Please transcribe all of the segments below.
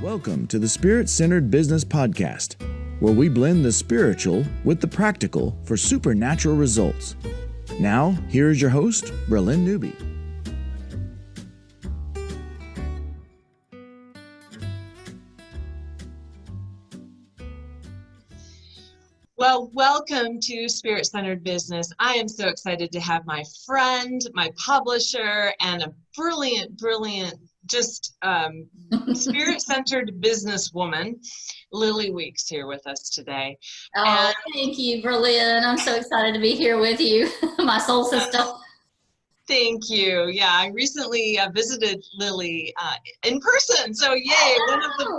Welcome to the Spirit-Centered Business Podcast, where we blend the spiritual with the practical for supernatural results. Now, here is your host, Bralynn Newby. Well, welcome to Spirit-Centered Business. I am so excited to have my friend, my publisher, and a brilliant, just spirit-centered businesswoman, Lily Weeks, here with us today. Oh, thank you, Bralynn. I'm so excited to be here with you, my soul sister. Thank you. Yeah, I recently visited Lily in person. So yay,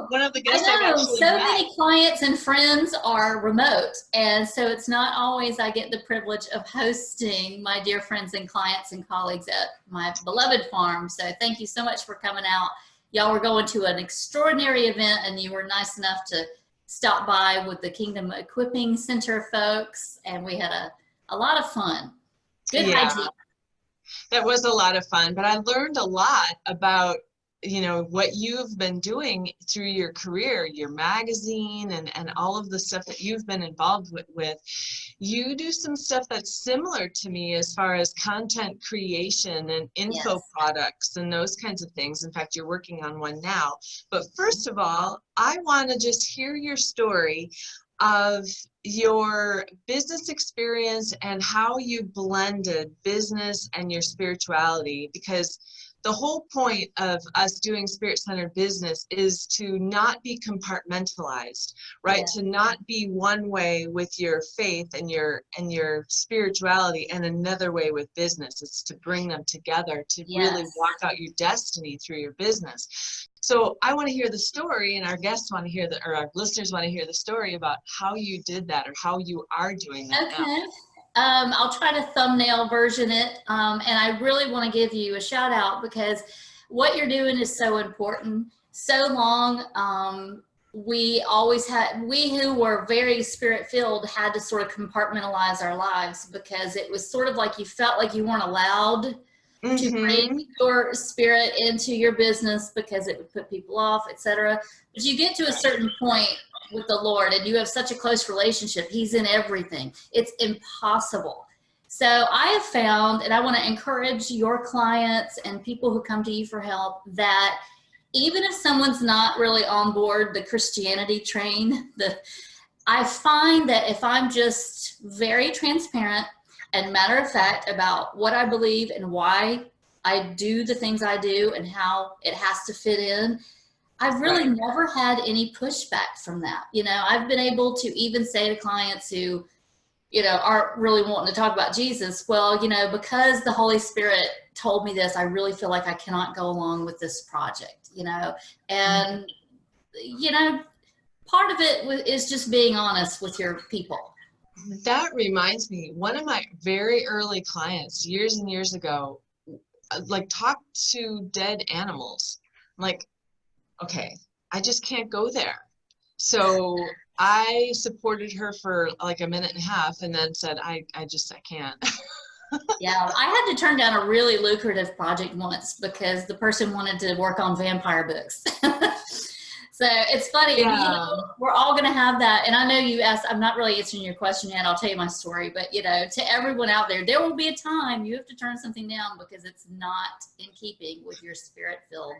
one of the guests I've actually so met. many clients and friends are remote, and so it's not always I get the privilege of hosting my dear friends and clients and colleagues at my beloved farm. So thank you so much for coming out. Y'all were going to an extraordinary event, and you were nice enough to stop by with the Kingdom Equipping Center folks, and we had a lot of fun. Good hygiene. That was a lot of fun, but I learned a lot about, what you've been doing through your career, your magazine, and all of the stuff that you've been involved with. You do some stuff that's similar to me as far as content creation and info products and those kinds of things. In fact, you're working on one now. But first of all, I want to just hear your story of your business experience and how you blended business and your spirituality, because the whole point of us doing spirit-centered business is to not be compartmentalized, right? To not be one way with your faith and your spirituality and another way with business. It's to bring them together to really walk out your destiny through your business. So I want to hear the story, and our guests want to hear or our listeners want to hear the story about how you did that or how you are doing that now. I'll try to thumbnail version it, and I really want to give you a shout out because what you're doing is so important. So long, we who were very spirit-filled had to sort of compartmentalize our lives because it was sort of like you felt like you weren't allowed to bring your spirit into your business because it would put people off, etc. But you get to a certain point with the Lord and you have such a close relationship. He's in everything. It's impossible. So I have found, and I want to encourage your clients and people who come to you for help, that even if someone's not really on board the Christianity train, I find that if I'm just very transparent and matter of fact about what I believe and why I do the things I do and how it has to fit in, I've really never had any pushback from that. I've been able to even say to clients who, aren't really wanting to talk about Jesus, well, because the Holy Spirit told me this, I really feel like I cannot go along with this project, and, part of it is just being honest with your people. That reminds me, one of my very early clients years and years ago, talked to dead animals. Okay, I just can't go there. So I supported her for a minute and a half and then said, I can't. Yeah, I had to turn down a really lucrative project once because the person wanted to work on vampire books. So it's funny, we're all going to have that. And I know you asked, I'm not really answering your question yet. I'll tell you my story. But, to everyone out there will be a time you have to turn something down because it's not in keeping with your spirit-filled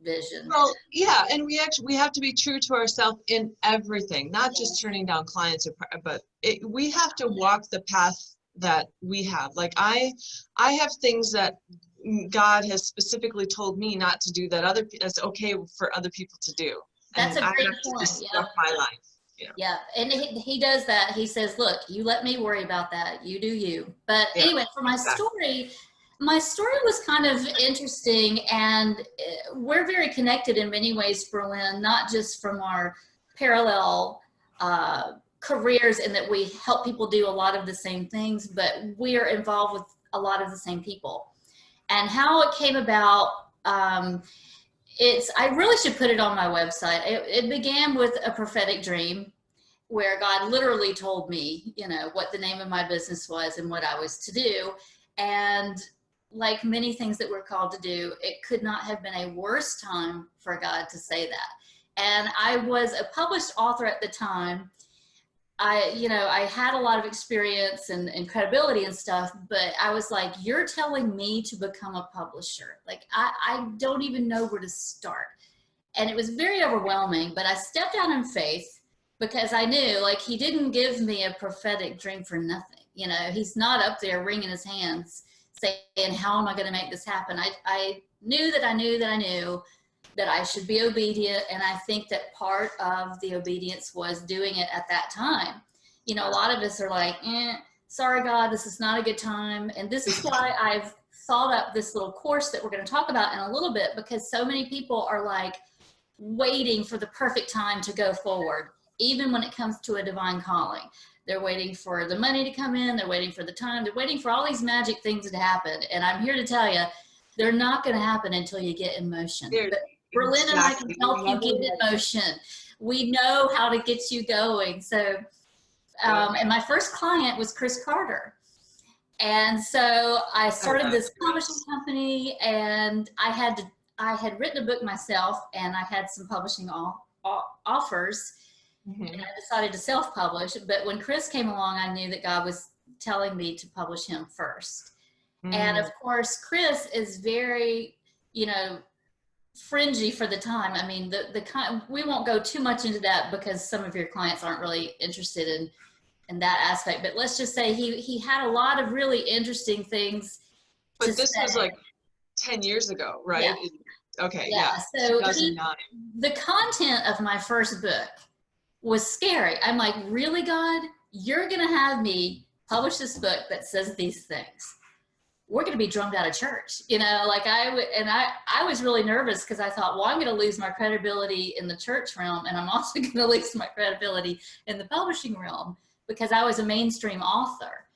vision. Well, yeah, and we have to be true to ourselves in everything, not just turning down clients, but we have to walk the path that we have. I have things that God has specifically told me not to do that it's okay for other people to do. That's and a great I have point. to disrupt my life. Yeah, and he does that. He says, look, you let me worry about that. You do you. But anyway, for my story was kind of interesting, and we're very connected in many ways, Bralynn, not just from our parallel careers in that we help people do a lot of the same things, but we are involved with a lot of the same people. And how it came about, I really should put it on my website. It began with a prophetic dream where God literally told me, what the name of my business was and what I was to do. And like many things that we're called to do, it could not have been a worse time for God to say that. And I was a published author at the time. I had a lot of experience and credibility and stuff, but I was like, you're telling me to become a publisher. Like, I don't even know where to start. And it was very overwhelming, but I stepped out in faith because I knew, like, he didn't give me a prophetic dream for nothing. You know, he's not up there wringing his hands saying, how am I going to make this happen? I knew that I knew that I knew that I should be obedient. And I think that part of the obedience was doing it at that time. You know, a lot of us are like, sorry, God, this is not a good time. And this is why I've thought up this little course that we're going to talk about in a little bit, because so many people are like waiting for the perfect time to go forward, even when it comes to a divine calling. They're waiting for the money to come in. They're waiting for the time. They're waiting for all these magic things to happen. And I'm here to tell you, they're not going to happen until you get in motion. But Bralynn and I can help you get in motion. We know how to get you going. So, and my first client was Chris Carter. And so I started this publishing company, and I had written a book myself, and I had some publishing offers. And I decided to self-publish. But when Chris came along, I knew that God was telling me to publish him first. And of course, Chris is very, fringy for the time. I mean, we won't go too much into that because some of your clients aren't really interested in that aspect. But let's just say he had a lot of really interesting things. But this was like 10 years ago, right? Yeah. Okay. Yeah. So the content of my first book was scary. I'm like, really, God, you're going to have me publish this book that says these things? We're going to be drummed out of church, I was really nervous because I thought, well, I'm going to lose my credibility in the church realm, and I'm also going to lose my credibility in the publishing realm because I was a mainstream author.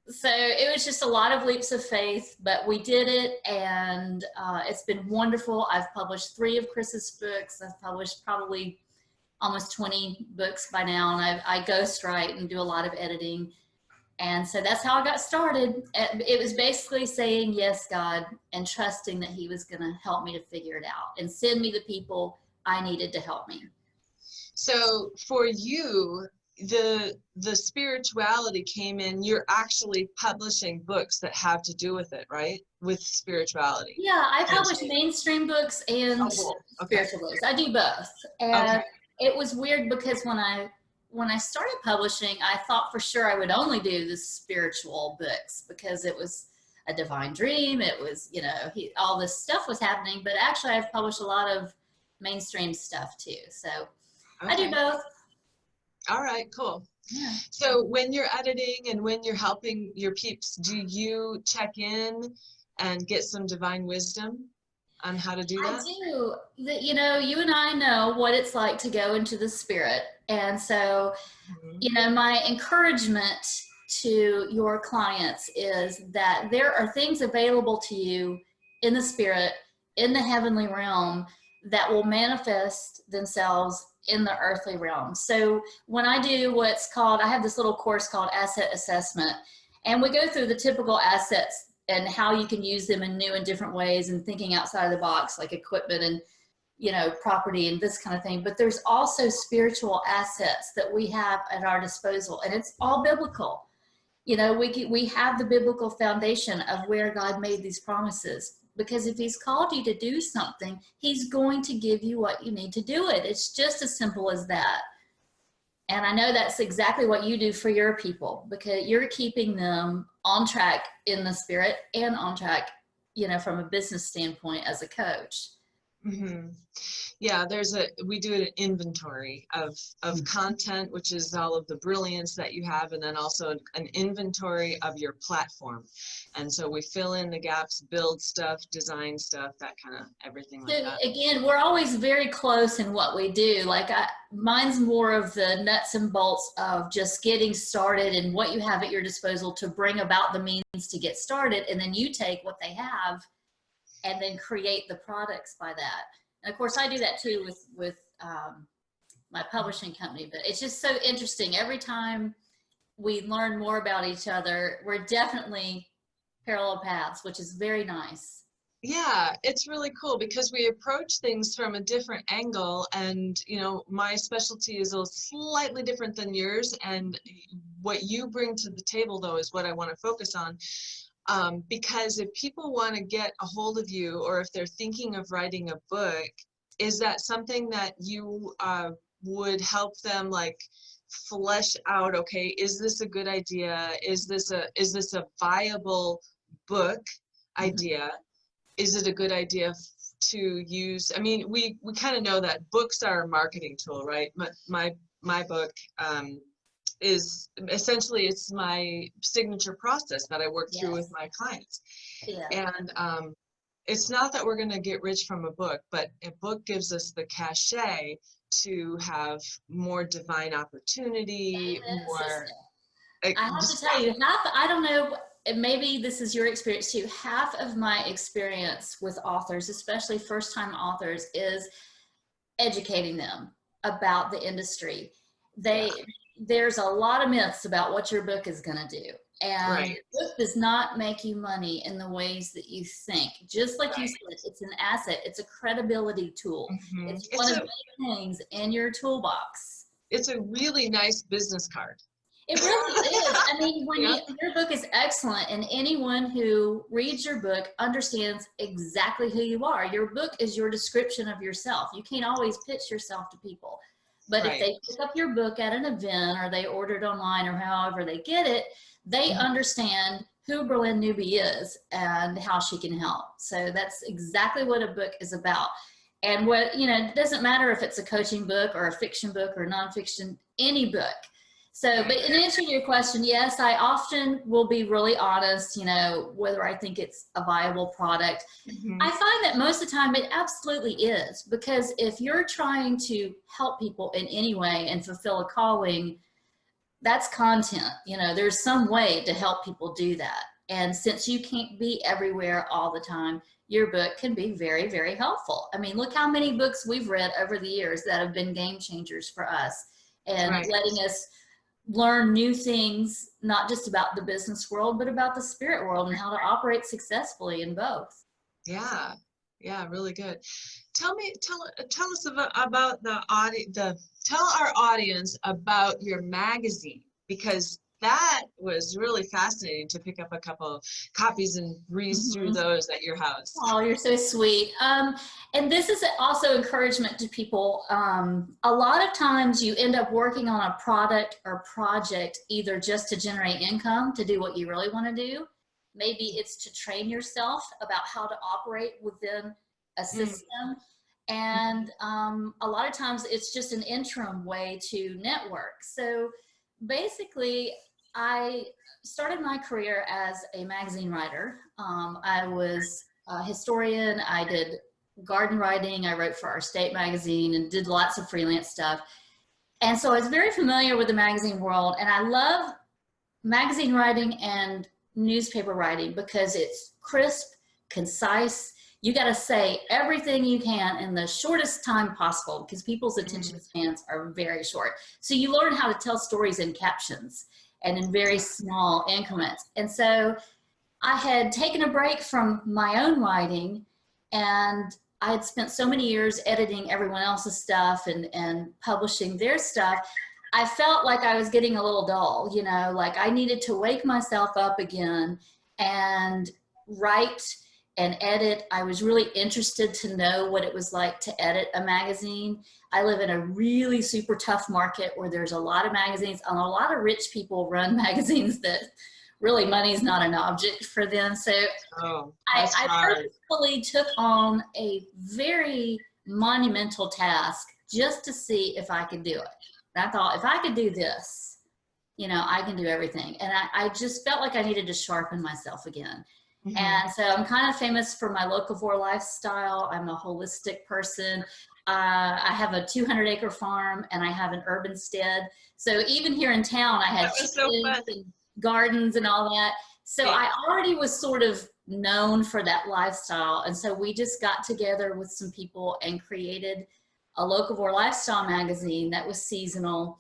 So it was just a lot of leaps of faith, but we did it, and it's been wonderful. I've published 3 of Chris's books. I've published probably almost 20 books by now, and I ghostwrite and do a lot of editing. And so that's how I got started. It was basically saying, yes, God, and trusting that he was going to help me to figure it out and send me the people I needed to help me. So for you, the spirituality came in. You're actually publishing books that have to do with it, right? With spirituality. Yeah, I publish mainstream books and spiritual books. I do both. And it was weird because when I started publishing, I thought for sure I would only do the spiritual books because it was a divine dream. It was, all this stuff was happening, but actually I've published a lot of mainstream stuff too. So I do both. All right, cool. Yeah. So when you're editing and when you're helping your peeps, do you check in and get some divine wisdom on how to do that? I do. You and I know what it's like to go into the spirit. And so, my encouragement to your clients is that there are things available to you in the spirit, in the heavenly realm, that will manifest themselves in the earthly realm. So when I do I have this little course called Asset Assessment, and we go through the typical assets and how you can use them in new and different ways and thinking outside of the box, like equipment and, property and this kind of thing. But there's also spiritual assets that we have at our disposal, and it's all biblical. We have the biblical foundation of where God made these promises, because if he's called you to do something, he's going to give you what you need to do it. It's just as simple as that. And I know that's exactly what you do for your people, because you're keeping them on track in the spirit and on track, from a business standpoint as a coach. Yeah, we do an inventory of content, which is all of the brilliance that you have, and then also an inventory of your platform. And so we fill in the gaps, build stuff, design stuff, that kind of everything like that. Again, we're always very close in what we do. Mine's more of the nuts and bolts of just getting started and what you have at your disposal to bring about the means to get started. And then you take what they have and then create the products by that. And of course I do that too with my publishing company, but it's just so interesting. Every time we learn more about each other, we're definitely parallel paths, which is very nice. Yeah, it's really cool because we approach things from a different angle, and my specialty is a slightly different than yours, and what you bring to the table though is what I want to focus on. Because if people want to get a hold of you, or if they're thinking of writing a book, is that something that you would help them like flesh out? Okay, is this a good idea? Is this a viable book idea? Is it a good idea to use? I mean, we kind of know that books are a marketing tool, right? My book is essentially, it's my signature process that I work through with my clients. Yeah. And it's not that we're going to get rich from a book, but a book gives us the cachet to have more divine opportunity, more. I have to tell you, I don't know, maybe this is your experience too. Half of my experience with authors, especially first-time authors, is educating them about the industry. There's a lot of myths about what your book is going to do. And your book does not make you money in the ways that you think. Just like you said, it's an asset. It's a credibility tool. It's one of the things in your toolbox. It's a really nice business card. It really is. I mean, your book is excellent, and anyone who reads your book understands exactly who you are. Your book is your description of yourself. You can't always pitch yourself to people. But if they pick up your book at an event, or they order it online, or however they get it, they understand who Bralynn Newby is and how she can help. So that's exactly what a book is about. And it doesn't matter if it's a coaching book or a fiction book or nonfiction, any book. So, but in answer to your question, yes, I often will be really honest, whether I think it's a viable product. I find that most of the time it absolutely is, because if you're trying to help people in any way and fulfill a calling, that's content. There's some way to help people do that. And since you can't be everywhere all the time, your book can be very, very helpful. I mean, look how many books we've read over the years that have been game changers for us, and letting us learn new things, not just about the business world, but about the spirit world and how to operate successfully in both. Yeah, really good. Tell us about tell our audience about your magazine, because that was really fascinating to pick up a couple copies and breeze through those at your house. Oh, you're so sweet. And this is also encouragement to people. A lot of times you end up working on a product or project either just to generate income, to do what you really want to do. Maybe it's to train yourself about how to operate within a system. And a lot of times it's just an interim way to network. So basically, I started my career as a magazine writer. I was a historian. I did garden writing. I wrote for our state magazine and did lots of freelance stuff. And so I was very familiar with the magazine world. And I love magazine writing and newspaper writing because it's crisp, concise. You got to say everything you can in the shortest time possible, because people's attention spans are very short. So you learn how to tell stories in captions and in very small increments. And so I had taken a break from my own writing, and I had spent so many years editing everyone else's stuff and publishing their stuff. I felt like I was getting a little dull, like I needed to wake myself up again and write and edit. I was really interested to know what it was like to edit a magazine. I live in a really super tough market where there's a lot of magazines, and a lot of rich people run magazines that really money's not an object for them. So I purposefully took on a very monumental task just to see if I could do it. And I thought, if I could do this, I can do everything. And I just felt like I needed to sharpen myself again. And so I'm kind of famous for my locavore lifestyle. I'm a holistic person. I have a 200-acre farm, and I have an urban stead. So even here in town, I had chickens and gardens and all that. So I already was sort of known for that lifestyle. And so we just got together with some people and created a locavore lifestyle magazine that was seasonal.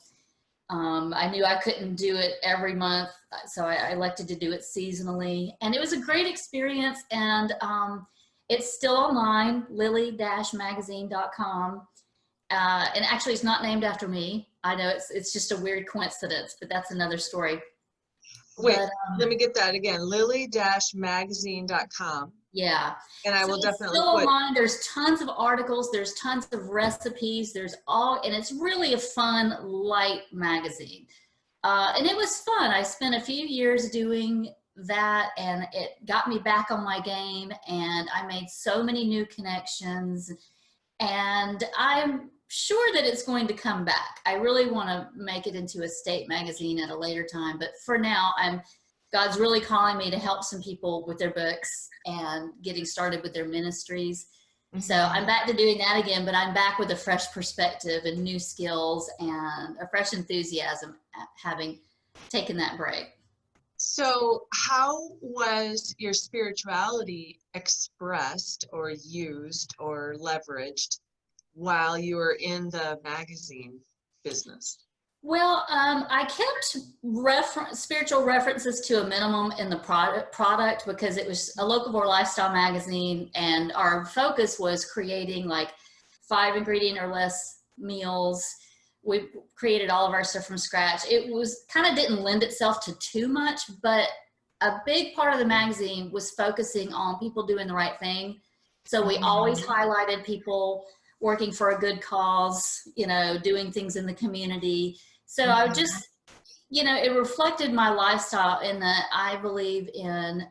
I knew I couldn't do it every month, so I elected to do it seasonally. And it was a great experience. And It's still online, lily-magazine.com. And actually, it's not named after me. I know it's just a weird coincidence, but that's another story. Wait, let me get that again. lily-magazine.com. Yeah. And I So will it's definitely still put. online. There's tons of articles. There's tons of recipes. And it's really a fun, light magazine. And it was fun. I spent a few years doing that, and it got me back on my game, and I made so many new connections, and I'm sure that it's going to come back. I really want to make it into a state magazine at a later time, but for now, God's really calling me to help some people with their books and getting started with their ministries. So I'm back to doing that again, but I'm back with a fresh perspective and new skills and a fresh enthusiasm having taken that break. So how was your spirituality expressed or used or leveraged while you were in the magazine business? Well, I kept spiritual references to a minimum in the product because it was a locavore lifestyle magazine, and our focus was creating like 5 ingredient or less meals. We created all of our stuff from scratch. It was kind of didn't lend itself to too much, but a big part of the magazine was focusing on people doing the right thing. So we always highlighted people working for a good cause, doing things in the community. So I would just, it reflected my lifestyle in that I believe in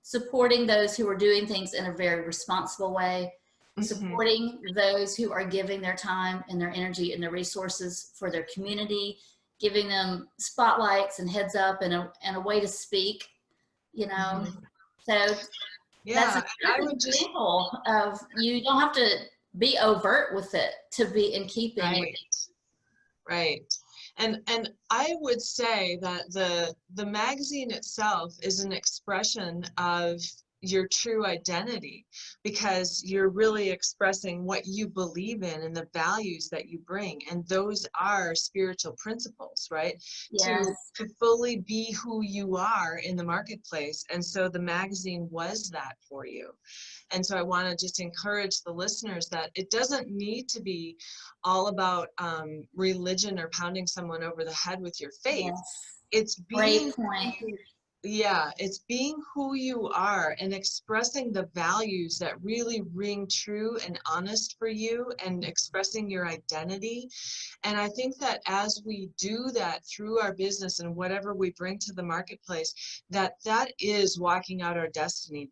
supporting those who are doing things in a very responsible way, supporting those who are giving their time and their energy and their resources for their community, giving them spotlights and heads up and a way to speak, So that's an example of, you don't have to be overt with it to be in keeping. Right. And I would say that the magazine itself is an expression of your true identity, because you're really expressing what you believe in and the values that you bring, and those are spiritual principles, right? Yes. To fully be who you are in the marketplace. And so the magazine was that for you. And so I want to just encourage the listeners that it doesn't need to be all about religion or pounding someone over the head with your faith. Yes. It's being Great point. It's being who you are and expressing the values that really ring true and honest for you, and expressing your identity. And I think that as we do that through our business and whatever we bring to the marketplace, that is walking out our destiny.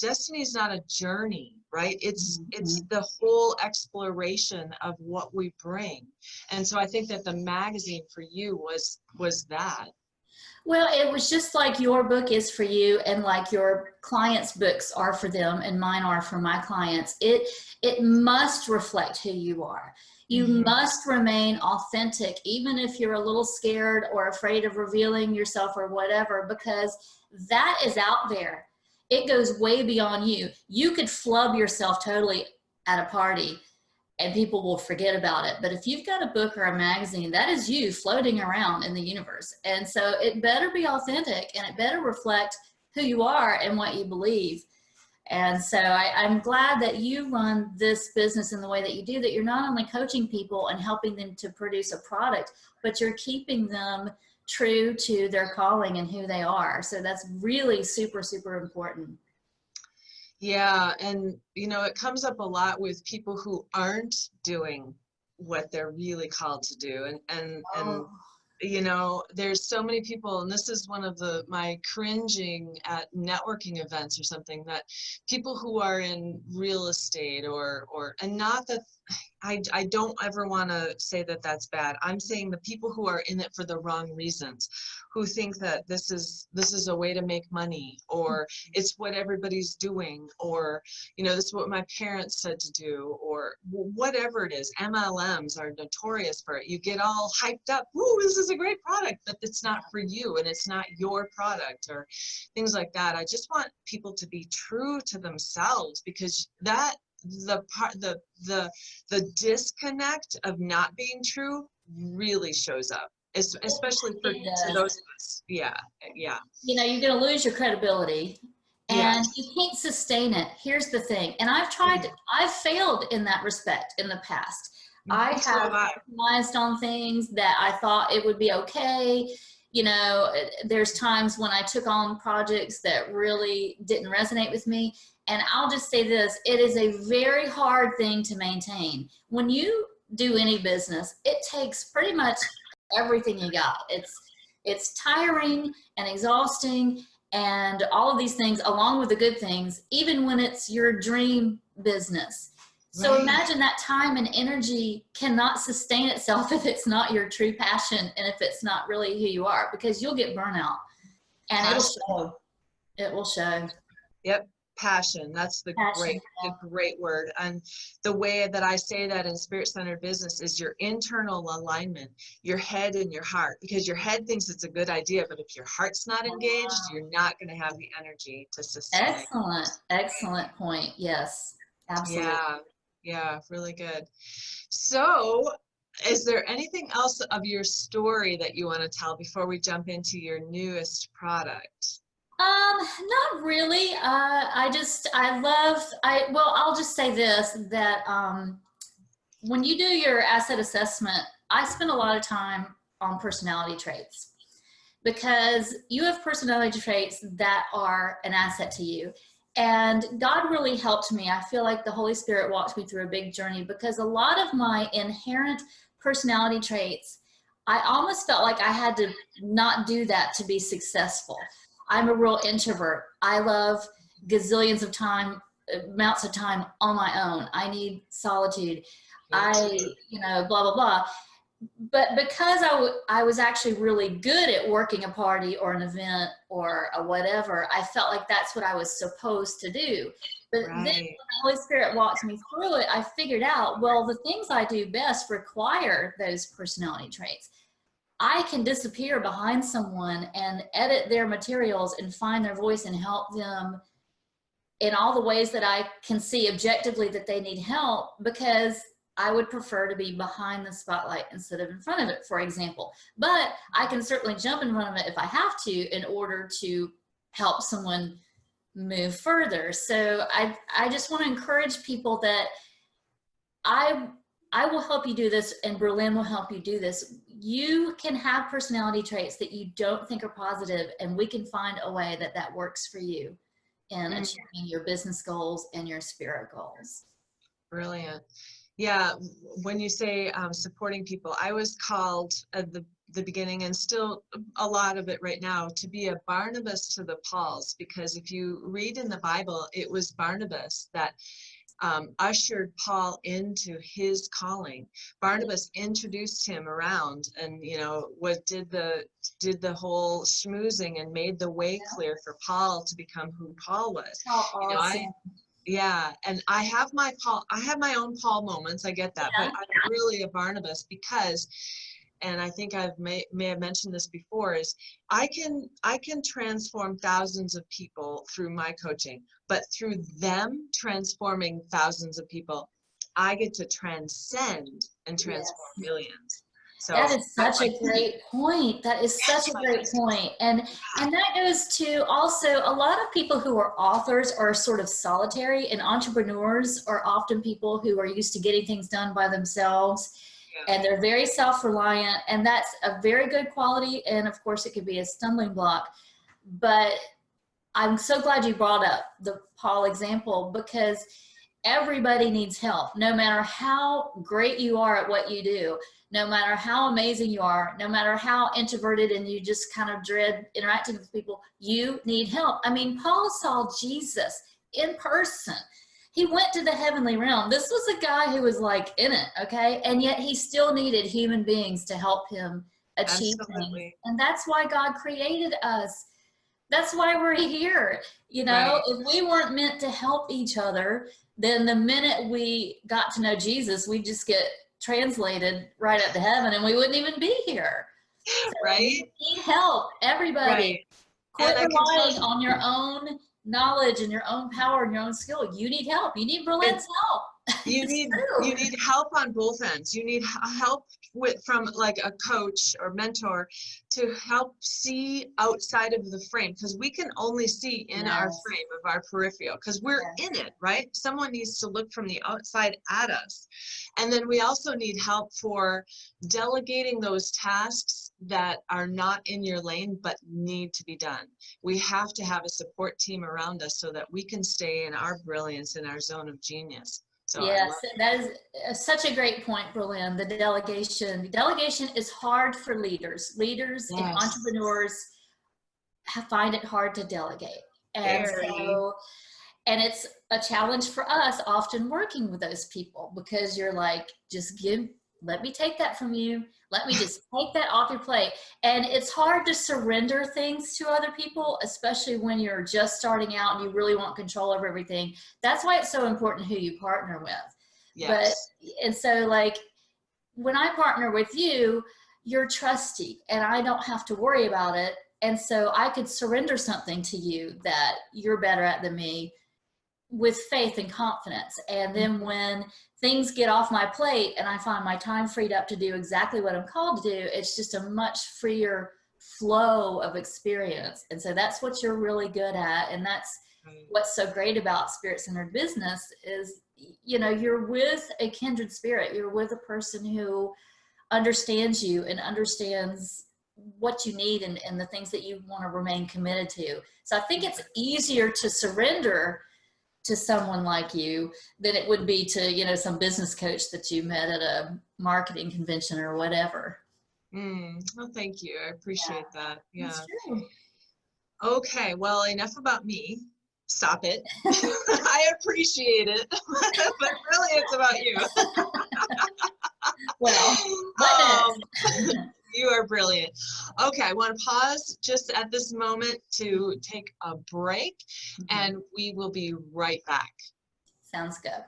Destiny is not a journey, right? It's the whole exploration of what we bring. And so I think that the magazine for you was that. Well, it was just like your book is for you, and like your clients' books are for them, and mine are for my clients. It must reflect who you are. You must remain authentic, even if you're a little scared or afraid of revealing yourself or whatever, because that is out there. It goes way beyond you. You could flub yourself totally at a party and people will forget about it. But if you've got a book or a magazine, that is you floating around in the universe. And so it better be authentic, and it better reflect who you are and what you believe. And so I'm glad that you run this business in the way that you do, that you're not only coaching people and helping them to produce a product, but you're keeping them true to their calling and who they are. So that's really super, super important. Yeah, and it comes up a lot with people who aren't doing what they're really called to do, and there's so many people, and this is one of my cringing at networking events or something, that people who are in real estate and not that I don't ever want to say that that's bad. I'm saying the people who are in it for the wrong reasons, who think that this is a way to make money, or it's what everybody's doing, or this is what my parents said to do, or whatever it is. MLMs are notorious for it. You get all hyped up, "Ooh, this is a great product," but it's not for you, and it's not your product, or things like that. I just want people to be true to themselves, because that the disconnect of not being true really shows up, especially to those of us. Yeah. You're going to lose your credibility and you can't sustain it. Here's the thing. And I've failed in that respect in the past. I have compromised on things that I thought it would be okay. You know, there's times when I took on projects that really didn't resonate with me. And I'll just say this, it is a very hard thing to maintain. When you do any business, it takes pretty much everything you got. It's tiring and exhausting and all of these things along with the good things, even when it's your dream business. So imagine that time and energy cannot sustain itself if it's not your true passion and if it's not really who you are, because you'll get burnout and it'll show. It will show. Yep. Passion. That's the great word. And the way that I say that in spirit-centered business is your internal alignment, your head and your heart, because your head thinks it's a good idea, but if your heart's not engaged, you're not going to have the energy to sustain. Excellent point. Yes, absolutely. Yeah, really good. So is there anything else of your story that you want to tell before we jump into your newest product? Not really. I'll just say this, that, when you do your asset assessment, I spend a lot of time on personality traits, because you have personality traits that are an asset to you. And God really helped me. I feel like the Holy Spirit walked me through a big journey, because a lot of my inherent personality traits, I almost felt like I had to not do that to be successful. I'm a real introvert. I love gazillions of amounts of time on my own. I need solitude. Blah, blah, blah. But because I was actually really good at working a party or an event or a whatever, I felt like that's what I was supposed to do. But then when the Holy Spirit walked me through it, I figured out, well, the things I do best require those personality traits. I can disappear behind someone and edit their materials and find their voice and help them in all the ways that I can see objectively that they need help, because I would prefer to be behind the spotlight instead of in front of it, for example. But I can certainly jump in front of it if I have to in order to help someone move further. So I just want to encourage people that I will help you do this, and Bralynn will help you do this. You can have personality traits that you don't think are positive, and we can find a way that works for you in achieving your business goals and your spirit goals. Brilliant. Yeah, when you say supporting people, I was called at the beginning, and still a lot of it right now, to be a Barnabas to the Pauls, because if you read in the Bible, it was Barnabas that ushered Paul into his calling. Barnabas introduced him around, and did the whole schmoozing and made the way clear for Paul to become who Paul was. Awesome. And I have my own Paul moments. I get that, but I'm really a Barnabas because, and I think I may have mentioned this before, is I can transform thousands of people through my coaching, but through them transforming thousands of people, I get to transcend and transform millions. So that is such a great point. That is such a great point. And that goes to also a lot of people who are authors are sort of solitary, and entrepreneurs are often people who are used to getting things done by themselves. And they're very self-reliant, and that's a very good quality. And of course, it could be a stumbling block. But I'm so glad you brought up the Paul example, because everybody needs help. No matter how great you are at what you do, no matter how amazing you are, no matter how introverted and you just kind of dread interacting with people, you need help. I mean, Paul saw Jesus in person. He went to the heavenly realm. This was a guy who was like in it, okay? And yet he still needed human beings to help him achieve things. And that's why God created us. That's why we're here. If we weren't meant to help each other, then the minute we got to know Jesus, we just get translated right up to heaven and we wouldn't even be here. So you need help, everybody. Quit relying on your own knowledge and your own power and your own skill. You need help. You need Bralynn's help. You It's need true. you need help on both ends. You need help from like a coach or mentor to help see outside of the frame, because we can only see in our Yes. frame of our peripheral because we're Yes. in it, right? Someone needs to look from the outside at us. And then we also need help for delegating those tasks that are not in your lane but need to be done. We have to have a support team around us so that we can stay in our brilliance, in our zone of genius. So I Yes, love that is such a great point, Bralynn. The delegation. Delegation is hard for leaders. Leaders and yes, entrepreneurs find it hard to delegate. And very. so, and it's a challenge for us often working with those people, because you're like, let me take that from you. Let me just take that off your plate. And it's hard to surrender things to other people, especially when you're just starting out and you really want control over everything. That's why it's so important who you partner with. Yes. And so like when I partner with you, you're trusty and I don't have to worry about it. And so I could surrender something to you that you're better at than me with faith and confidence. And then when things get off my plate and I find my time freed up to do exactly what I'm called to do, it's just a much freer flow of experience. And so that's what you're really good at. And that's what's so great about spirit-centered business is, you know, you're with a kindred spirit. You're with a person who understands you and understands what you need and the things that you want to remain committed to. So I think it's easier to surrender to someone like you than it would be to, you know, some business coach that you met at a marketing convention or whatever. Well, thank you. I appreciate that. Yeah. That's true. Okay. Well, enough about me. Stop it. I appreciate it, but really it's about you. Well, you are brilliant. Okay, I want to pause just at this moment to take a break, and we will be right back. Sounds good.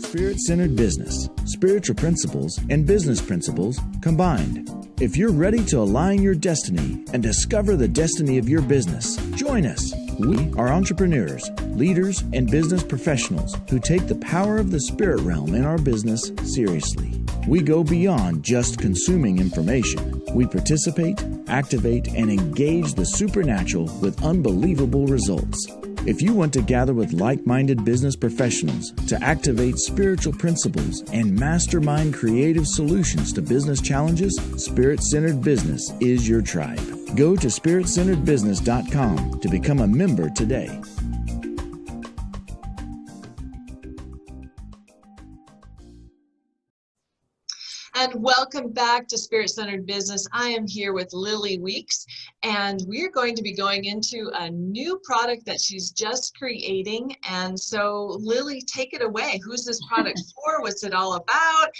Spirit-centered business, spiritual principles, and business principles combined. If you're ready to align your destiny and discover the destiny of your business, join us. We are entrepreneurs, leaders, and business professionals who take the power of the spirit realm in our business seriously. We go beyond just consuming information. We participate, activate, and engage the supernatural with unbelievable results. If you want to gather with like-minded business professionals to activate spiritual principles and mastermind creative solutions to business challenges, Spirit-Centered Business is your tribe. Go to spiritcenteredbusiness.com to become a member today. And welcome back to Spirit-Centered Business. I am here with Lily Weeks, and we're going to be going into a new product that she's just creating. And so, Lily, take it away. Who's this product for? What's it all about?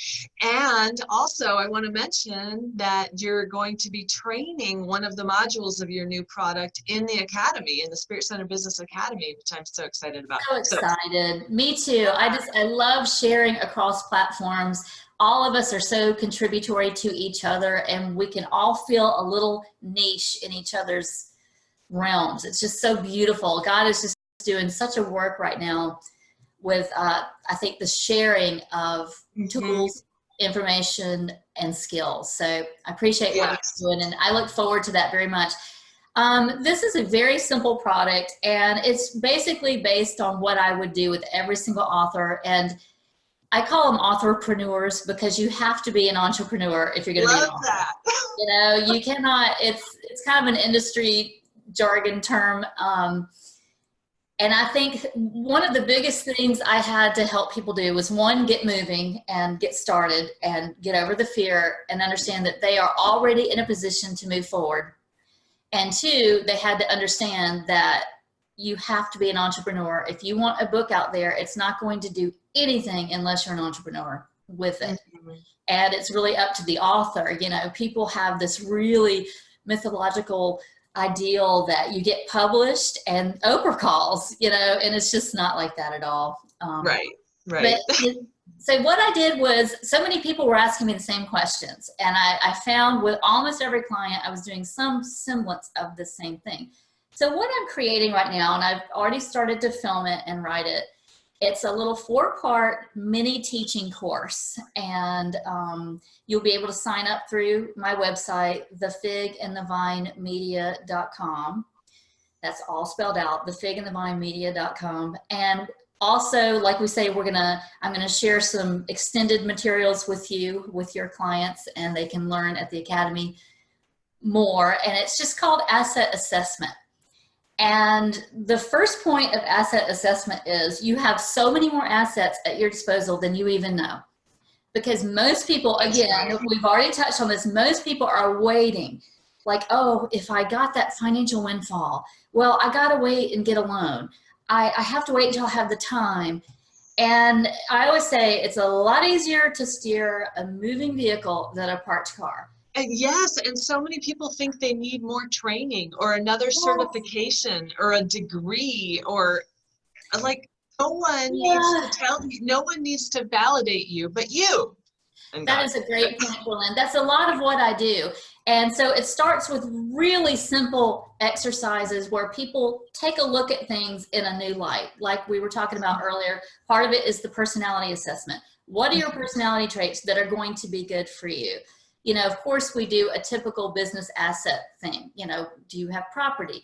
And also, I want to mention that you're going to be training one of the modules of your new product in the Academy, in the Spirit-Centered Business Academy, which I'm so excited about. So excited. Me too. I love sharing across platforms. All of us are so contributory to each other, and we can all feel a little niche in each other's realms. It's just so beautiful. God is just doing such a work right now with, I think, the sharing of tools, information, and skills. So I appreciate what you're doing, and I look forward to that very much. This is a very simple product, and it's basically based on what I would do with every single author. And I call them authorpreneurs because you have to be an entrepreneur if you're going to be an author. That. You know, you cannot, it's kind of an industry jargon term. And I think one of the biggest things I had to help people do was, one, get moving and get started and get over the fear and understand that they are already in a position to move forward. And two, they had to understand that you have to be an entrepreneur. If you want a book out there, it's not going to do anything unless you're an entrepreneur with it. And it's really up to the author. You know, people have this really mythological ideal that you get published and Oprah calls, you know, and it's just not like that at all. Right. But, so what I did was, so many people were asking me the same questions, and I found with almost every client, I was doing some semblance of the same thing. So what I'm creating right now, and I've already started to film it and write it, It's a little 4-part mini teaching course, and you'll be able to sign up through my website, thefigandthevinemedia.com. That's all spelled out, thefigandthevinemedia.com. And also, like we say, I'm gonna share some extended materials with you, with your clients, and they can learn at the Academy more. And it's just called asset assessment. And the first point of asset assessment is you have so many more assets at your disposal than you even know. Because most people, again, we've already touched on this, most people are waiting. Like, oh, if I got that financial windfall, well, I got to wait and get a loan. I have to wait until I have the time. And I always say it's a lot easier to steer a moving vehicle than a parked car. And yes, and so many people think they need more training or another certification or a degree, or like no one needs to tell you, no one needs to validate you but you. That is a great point, Bralynn. That's a lot of what I do. And so it starts with really simple exercises where people take a look at things in a new light. Like we were talking about earlier, part of it is the personality assessment. What are your personality traits that are going to be good for you? You know, of course, we do a typical business asset thing. You know, do you have property?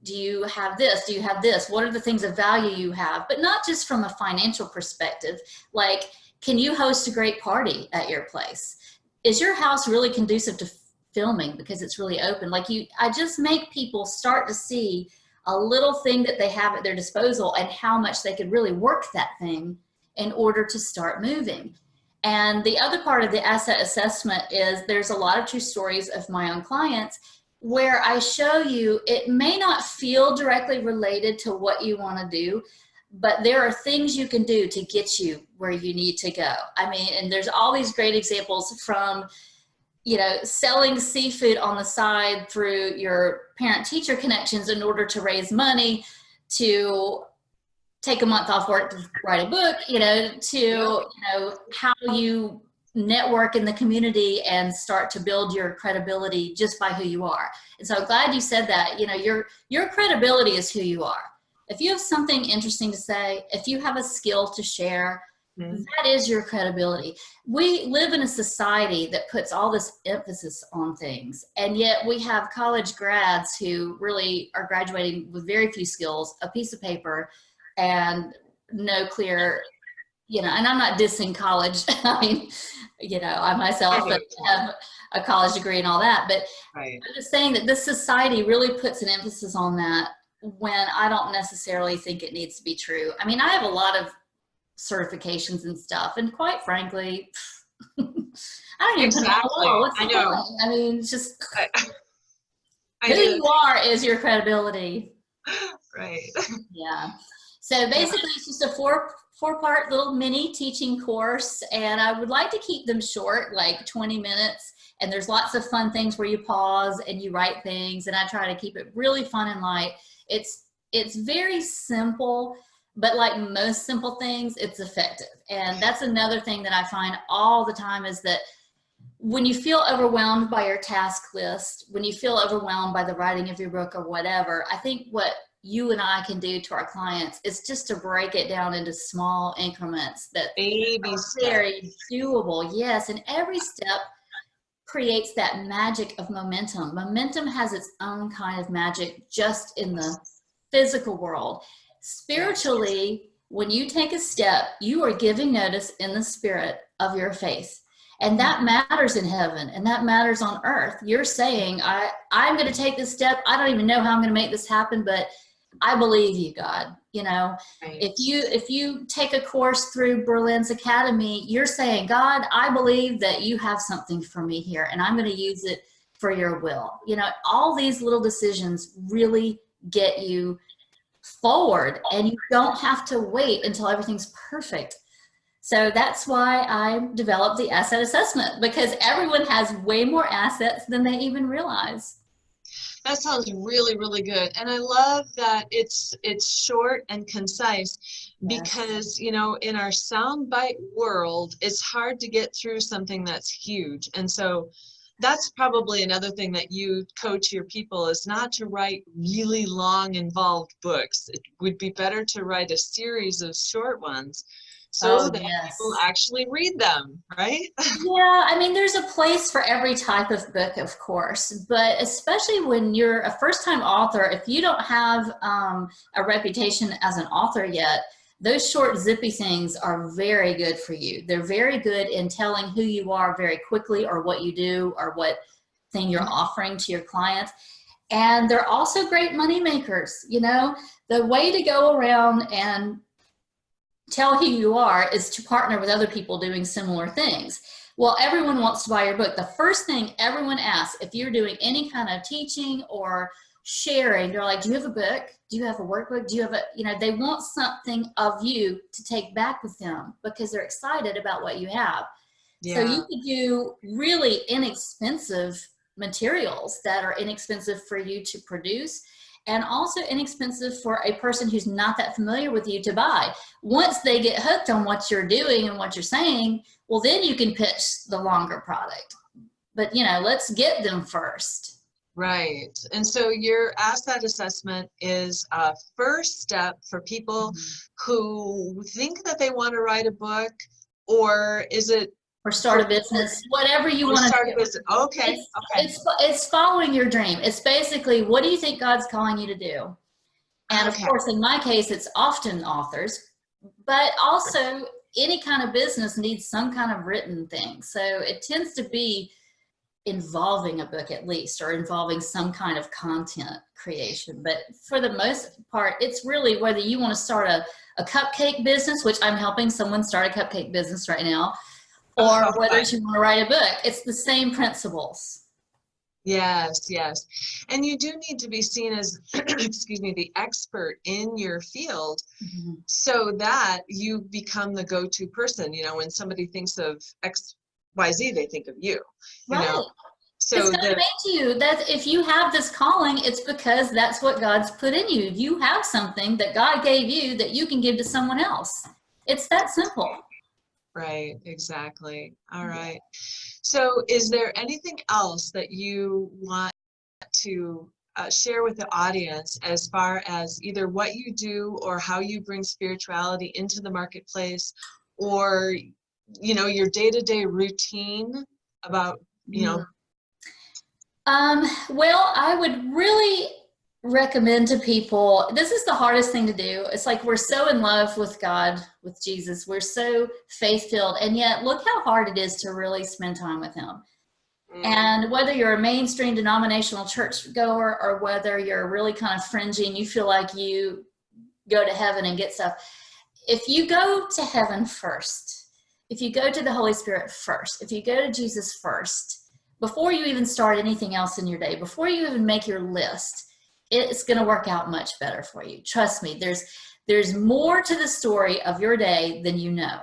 Do you have this? Do you have this? What are the things of value you have? But not just from a financial perspective. Like, can you host a great party at your place? Is your house really conducive to filming because it's really open? Like I just make people start to see a little thing that they have at their disposal and how much they could really work that thing in order to start moving. And the other part of the asset assessment is there's a lot of true stories of my own clients where I show you it may not feel directly related to what you want to do, but there are things you can do to get you where you need to go. I mean, and there's all these great examples from, you know, selling seafood on the side through your parent-teacher connections in order to raise money, to take a month off work to write a book, you know, to, you know, how you network in the community and start to build your credibility just by who you are. And so I'm glad you said that. You know, your credibility is who you are. If you have something interesting to say, if you have a skill to share, that is your credibility. We live in a society that puts all this emphasis on things, and yet we have college grads who really are graduating with very few skills, a piece of paper, and no clear, you know, and I'm not dissing college. I mean, you know, I myself have a college degree and all that, but I'm just saying that this society really puts an emphasis on that when I don't necessarily think it needs to be true. I mean, I have a lot of certifications and stuff, and quite frankly, I don't even know what's the point. I mean, it's just who you are is your credibility. Right. Yeah. So basically, it's just a four-part little mini teaching course, and I would like to keep them short, like 20 minutes. And there's lots of fun things where you pause and you write things, and I try to keep it really fun and light. It's very simple, but like most simple things, it's effective. And that's another thing that I find all the time is that when you feel overwhelmed by your task list, when you feel overwhelmed by the writing of your book or whatever, I think what you and I can do to our clients is just to break it down into small increments that are very doable. Yes, and every step creates that magic of momentum. Momentum has its own kind of magic just in the physical world. Spiritually, when you take a step, you are giving notice in the spirit of your faith. And that matters in heaven, and that matters on earth. You're saying, I'm going to take this step. I don't even know how I'm going to make this happen, but I believe you, God. You know, if you take a course through Bralynn's Academy, you're saying, God, I believe that you have something for me here, and I'm going to use it for your will. You know, all these little decisions really get you forward, and you don't have to wait until everything's perfect. So that's why I developed the asset assessment, because everyone has way more assets than they even realize. That sounds really, really good. And I love that it's short and concise, because, you know, in our soundbite world, it's hard to get through something that's huge. And so that's probably another thing that you coach your people is not to write really long, involved books. It would be better to write a series of short ones so that people Yes. actually read them, right? Yeah, I mean, there's a place for every type of book, of course, but especially when you're a first-time author, if you don't have a reputation as an author yet, those short, zippy things are very good for you. They're very good in telling who you are very quickly, or what you do, or what thing you're offering to your clients. And they're also great money makers. You know, the way to go around and tell who you are is to partner with other people doing similar things. Well, everyone wants to buy your book. The first thing everyone asks, if you're doing any kind of teaching or sharing, they're like, do you have a book? Do you have a workbook? Do you have a, you know, they want something of you to take back with them because they're excited about what you have. Yeah. So you could do really inexpensive materials that are inexpensive for you to produce, and also inexpensive for a person who's not that familiar with you to buy. Once they get hooked on what you're doing and what you're saying, well, then you can pitch the longer product. But, you know, let's get them first. Right. And so your asset assessment is a first step for people who think that they want to write a book, or is it Or start a business, whatever you want to start do. a business? Okay. It's following your dream. It's basically, what do you think God's calling you to do? And of course, in my case, it's often authors, but also any kind of business needs some kind of written thing. So it tends to be involving a book at least, or involving some kind of content creation. But for the most part, it's really whether you want to start a cupcake business, which I'm helping someone start a cupcake business right now, or whether you want to write a book. It's the same principles. Yes, yes. And you do need to be seen as, excuse me, the expert in your field, so that you become the go-to person. You know, when somebody thinks of XYZ, they think of you. You know? So God made you. That if you have this calling, it's because that's what God's put in you. You have something that God gave you that you can give to someone else. It's that simple. Right, exactly. All right. So is there anything else that you want to share with the audience as far as either what you do or how you bring spirituality into the marketplace, or, you know, your day-to-day routine about, you know? Well, I would really recommend to people, this is the hardest thing to do. It's like we're so in love with God, with Jesus. We're so faith-filled, and yet look how hard it is to really spend time with him. And whether you're a mainstream denominational church goer, or whether you're really kind of fringy and you feel like you go to heaven and get stuff, if you go to heaven first, if you go to the Holy Spirit first, if you go to Jesus first, before you even start anything else in your day, before you even make your list, it's going to work out much better for you. Trust me, there's more to the story of your day than you know.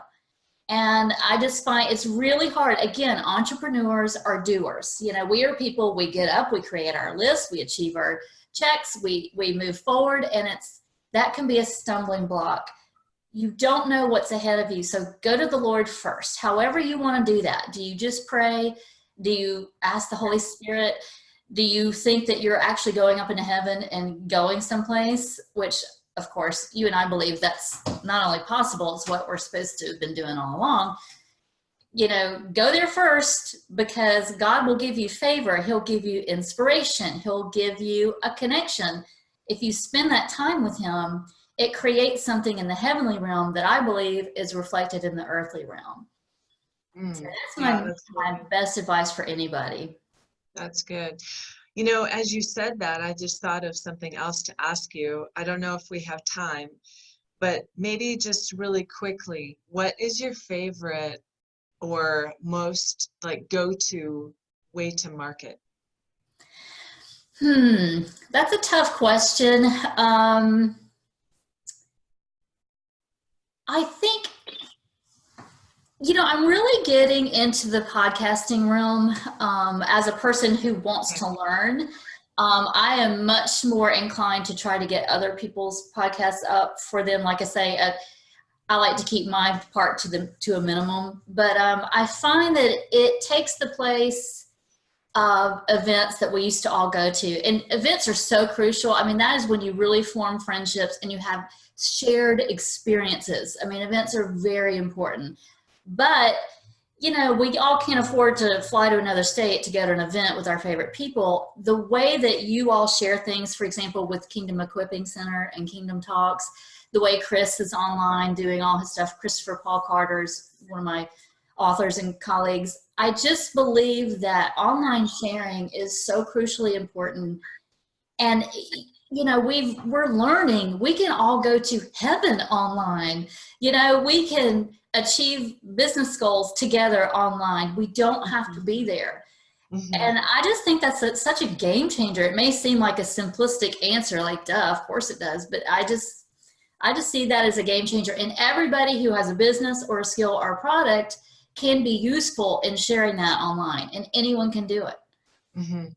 And I just find it's really hard. Again, entrepreneurs are doers. You know, we are people, we get up, we create our list, we achieve our checks, we move forward, and that can be a stumbling block. You don't know what's ahead of you. So go to the Lord first. However you want to do that. Do you just pray? Do you ask the Holy Spirit? Do you think that you're actually going up into heaven and going someplace? Which, of course, you and I believe that's not only possible, it's what we're supposed to have been doing all along. You know, go there first, because God will give you favor. He'll give you inspiration. He'll give you a connection. If you spend that time with him, it creates something in the heavenly realm that I believe is reflected in the earthly realm. So that's my best advice for anybody. That's good. You know, as you said that, I just thought of something else to ask you. I don't know if we have time, but maybe just really quickly, what is your favorite or most like go-to way to market? That's a tough question. I think, you know, I'm really getting into the podcasting realm as a person who wants to learn. I am much more inclined to try to get other people's podcasts up for them. Like I say, I like to keep my part to a minimum, but I find that it takes the place of events that we used to all go to. And events are so crucial. I mean, that is when you really form friendships and you have shared experiences. I mean, events are very important. But, you know, we all can't afford to fly to another state to go to an event with our favorite people. The way that you all share things, for example, with Kingdom Equipping Center and Kingdom Talks, the way Chris is online doing all his stuff, Christopher Paul Carter's one of my authors and colleagues. I just believe that online sharing is so crucially important. And, you know, we're learning, we can all go to heaven online. You know, we can achieve business goals together online. We don't have to be there. Mm-hmm. And I just think that's such a game changer. It may seem like a simplistic answer, like, duh, of course it does. But I just see that as a game changer. And everybody who has a business or a skill or a product can be useful in sharing that online, and anyone can do it. Mm-hmm.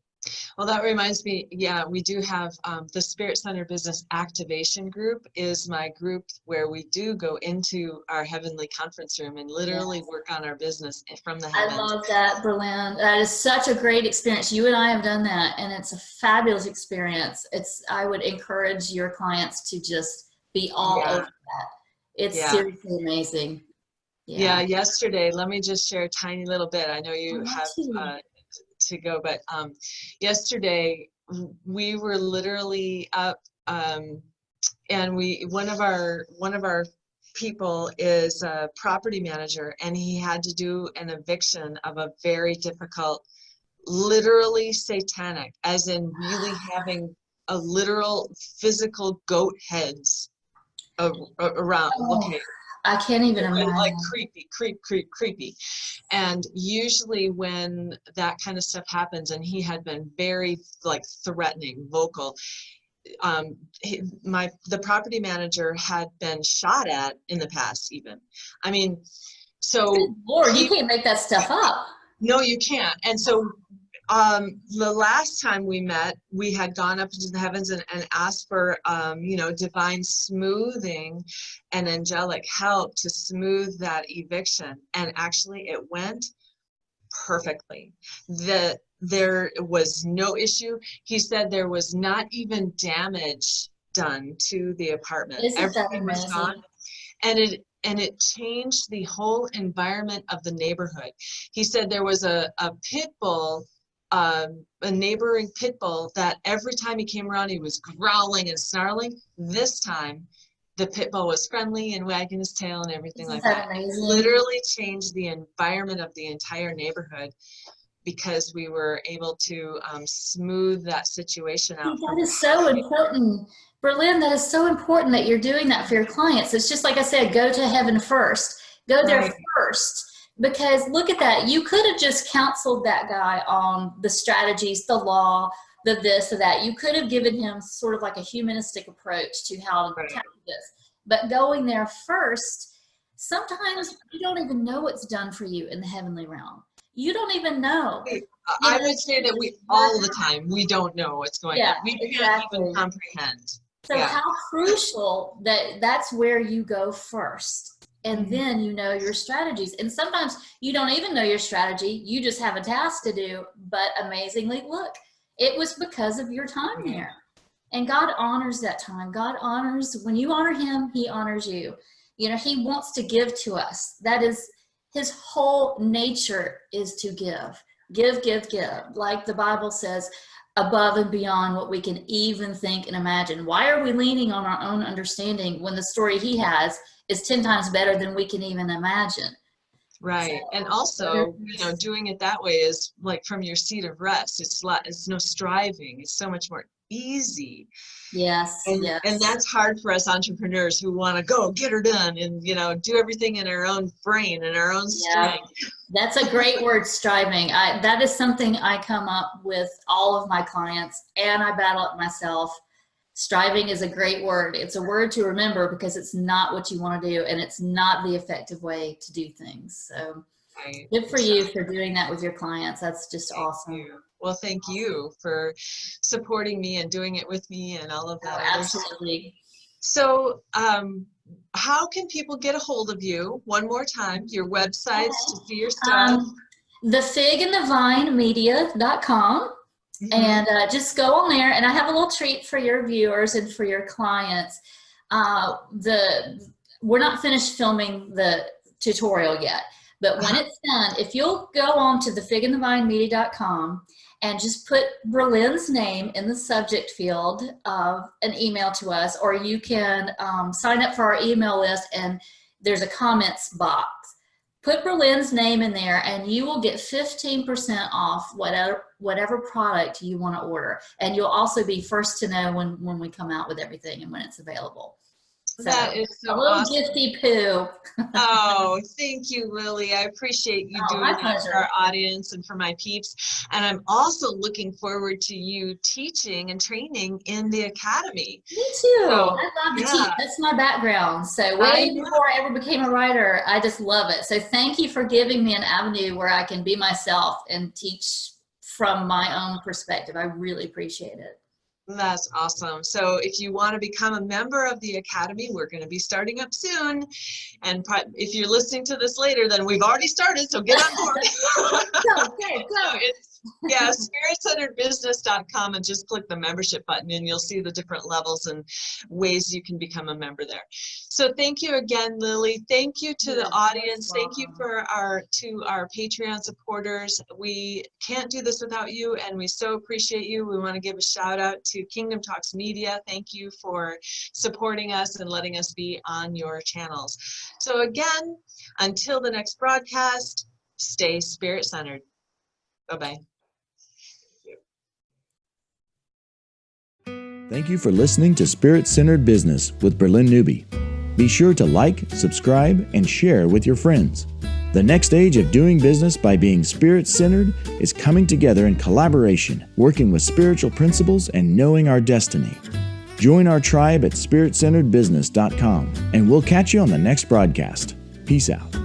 Well, that reminds me, yeah, we do have the Spirit Center Business Activation Group is my group where we do go into our heavenly conference room and literally work on our business from the heavens. I love that, Bralynn. That is such a great experience. You and I have done that, and it's a fabulous experience. I would encourage your clients to just be all over that. It's seriously amazing. Yeah, yesterday, let me just share a tiny little bit. I know you have to go, but yesterday we were literally up, and one of our people is a property manager, and he had to do an eviction of a very difficult, literally satanic, as in really having a literal physical goat heads around. Okay. I can't even imagine. Like creepy. And usually when that kind of stuff happens, and he had been very like threatening, vocal, the property manager had been shot at in the past even. I mean, so. Good Lord, you can't make that stuff up. No, you can't. And so the last time we met, we had gone up into the heavens and asked for, divine smoothing and angelic help to smooth that eviction. And actually it went perfectly. There was no issue. He said there was not even damage done to the apartment. Everything was gone. And it changed the whole environment of the neighborhood. He said there was a pit bull, a neighboring pit bull, that every time he came around, he was growling and snarling. This time, the pit bull was friendly and wagging his tail and everything like that. Amazing? Literally changed the environment of the entire neighborhood because we were able to smooth that situation out. That is so important. Bralynn, that is so important that you're doing that for your clients. It's just like I said, go to heaven first. Go there first. Because look at that. You could have just counseled that guy on the strategies, the law, the this or that. You could have given him sort of like a humanistic approach to how to tackle this. But going there first, sometimes you don't even know what's done for you in the heavenly realm. You don't even know. I would say that we all the time, we don't know what's going on. We can't even comprehend. So how crucial that's where you go first. And then you know your strategies. And sometimes you don't even know your strategy. You just have a task to do. But amazingly, look, it was because of your time there. And God honors that time. God honors, when you honor him, he honors you. You know, he wants to give to us. That is, his whole nature is to give. Give, give, give. Like the Bible says, above and beyond what we can even think and imagine. Why are we leaning on our own understanding when the story he has is 10 times better than we can even imagine? Right. So, and also, doing it that way is like from your seat of rest. It's no striving. It's so much more easy. Yes. And that's hard for us entrepreneurs who want to go get her done and, do everything in our own brain and our own strength. That's a great word, striving. That is something I come up with all of my clients, and I battle it myself. Striving is a great word. It's a word to remember because it's not what you want to do, and it's not the effective way to do things. So good for you for doing that with your clients. That's just awesome. Well, thank you for supporting me and doing it with me and all of that. Absolutely. So how can people get a hold of you? One more time, your websites to see your stuff. thefigandthevinemedia.com. And just go on there, and I have a little treat for your viewers and for your clients. We're not finished filming the tutorial yet, but when it's done, if you'll go on to thefigandthevinemedia.com and just put Bralynn's name in the subject field of an email to us, or you can sign up for our email list, and there's a comments box. Put Bralynn's name in there, and you will get 15% off whatever product you want to order. And you'll also be first to know when we come out with everything and when it's available. So, that is so a little awesome. gifty poo. Oh, thank you, Lily. I appreciate you doing that for our audience and for my peeps. And I'm also looking forward to you teaching and training in the academy. Me too. I love to teach. That's my background. So way before I ever became a writer, I just love it. So thank you for giving me an avenue where I can be myself and teach from my own perspective. I really appreciate it. That's awesome. So if you want to become a member of the Academy, we're going to be starting up soon. And if you're listening to this later, then we've already started, so get on board. Go. So spiritcenteredbusiness.com, and just click the membership button, and you'll see the different levels and ways you can become a member there. So thank you again, Lily. Thank you to the audience. Thank you to our Patreon supporters. We can't do this without you, and we so appreciate you. We want to give a shout out to Kingdom Talks Media. Thank you for supporting us and letting us be on your channels. So again, until the next broadcast, stay spirit-centered. Bye-bye. Thank you for listening to Spirit Centered Business with Bralynn Newby. Be sure to like, subscribe, and share with your friends. The next stage of doing business by being spirit-centered is coming together in collaboration, working with spiritual principles and knowing our destiny. Join our tribe at spiritcenteredbusiness.com, and we'll catch you on the next broadcast. Peace out.